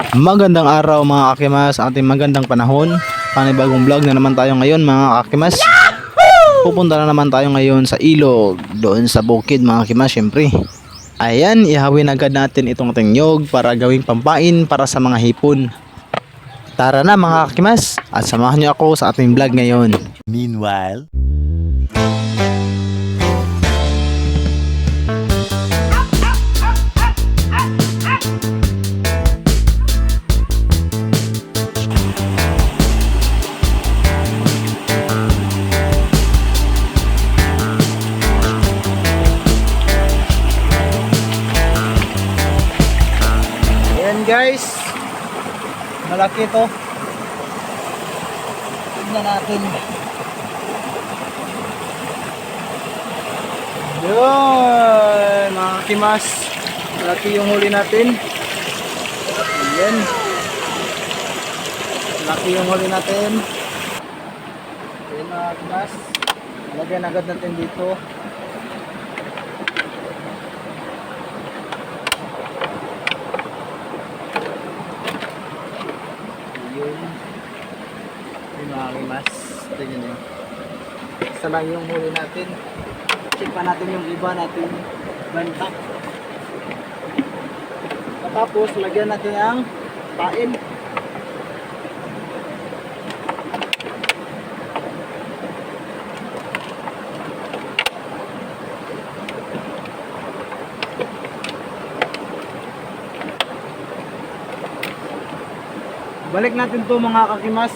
Magandang araw mga kakimas, ating magandang panahon. Panibagong vlog na naman tayo ngayon mga kakimas. Pupunta na naman tayo ngayon sa ilog, doon sa bukid mga kakimas syempre. Ayan, ihawin agad natin itong ating nyog para gawing pampain para sa mga hipon. Tara na mga kakimas at samahan niyo ako sa ating vlog ngayon. Meanwhile, Ayan guys, malaki to. Tignan natin. Yun, mga kakimas, malaki yung huli natin. Ayan, malaki yung huli natin. Ayan mga kakimas, lagyan agad natin dito. Yun, yung mga kakimas, tingnan nyo. Isa lang yung huli natin. Check pa natin yung iba natin banta. Tapos lagyan natin ang pain. Balik natin to mga kakimas.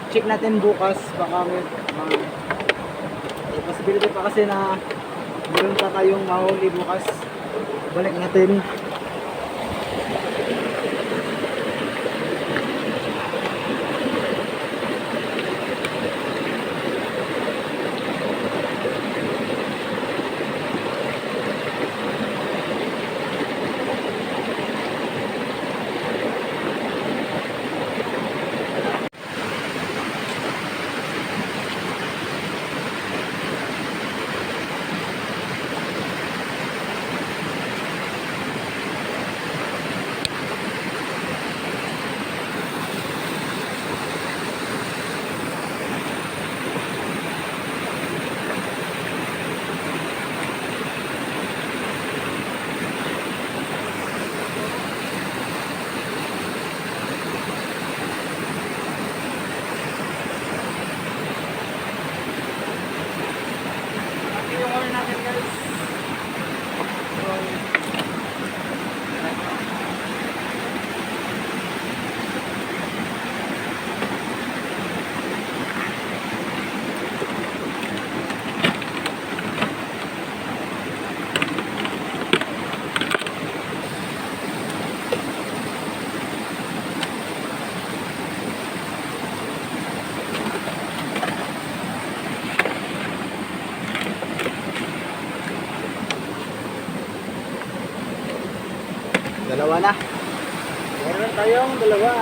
Check natin bukas baka may possibility pa kasi na meron pa tayong mahuli bukas. Balik natin. Dalawa na. Meron tayong dalawa.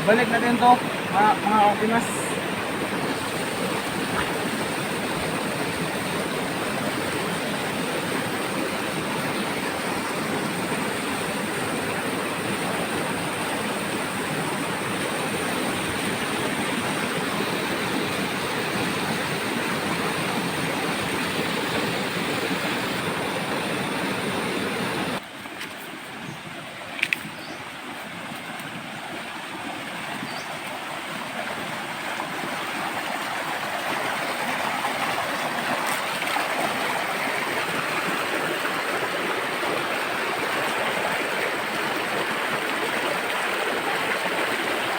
Balik natin to mga kakimas.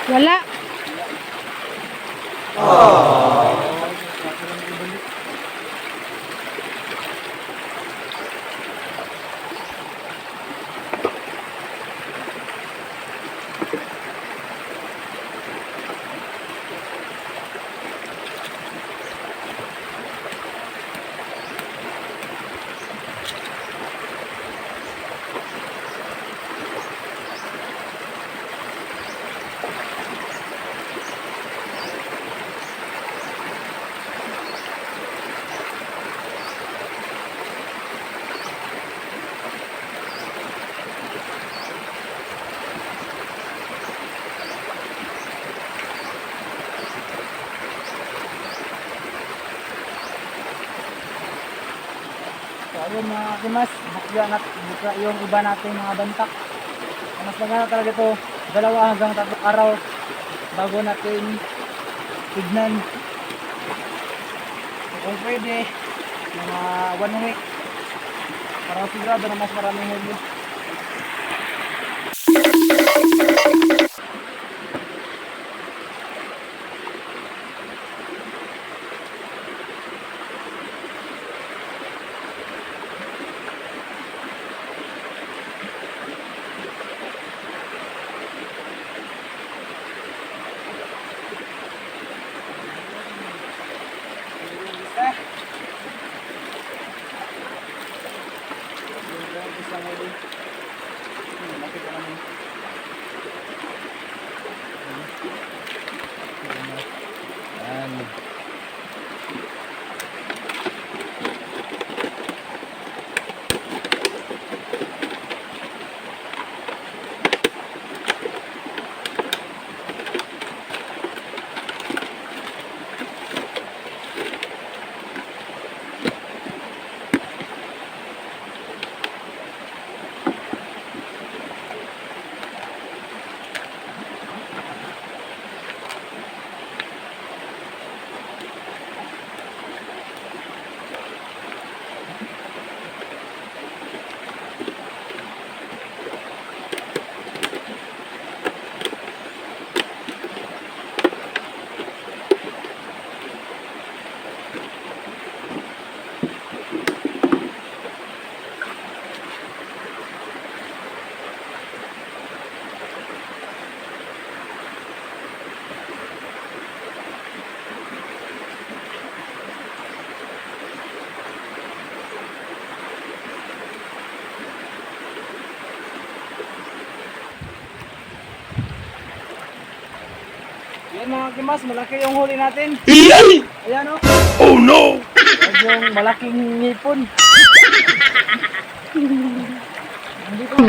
Wala. Yun mga kakimas, bukla yung iba natin mga bantak. Mas maganda talaga ito, 2 hanggang 3 araw bago natin tignan. Kung pwede, mga 1 week para sigurado na mas maraming huli. Yan mga kimas, malaki yung huli natin. Ayan o. Oh no! At yung malaking ngipon.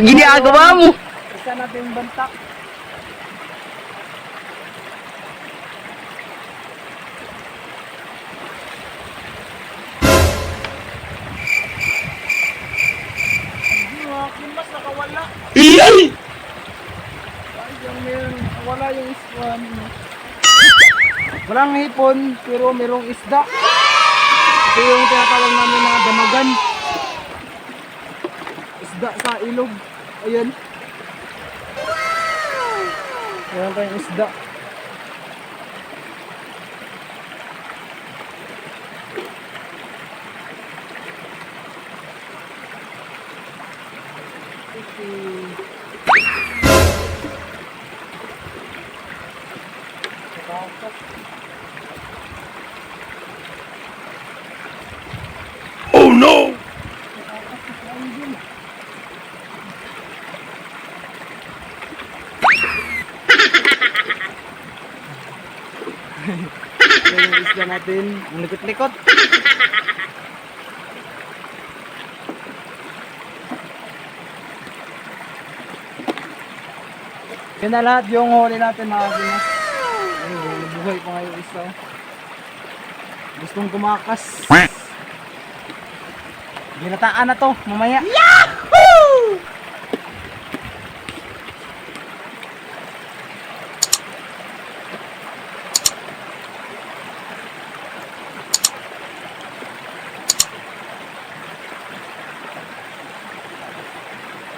Ginagawa mo! Isa nating bantak. Mga kimas, nakawala. Ay, yung meron, wala yung iswan. Walang hipon, pero merong isda. Ito yung tinatawag namin na damagan. Isda sa ilog. Ayan. Meron tayong isda. Oh no! Yan yung isda natin. Ang likot-likot. Yan na lahat yung huli natin mga kimas. Ayun, nabuhay pa nga yung isa. Gustong kumakas. Ginataan na to mamaya.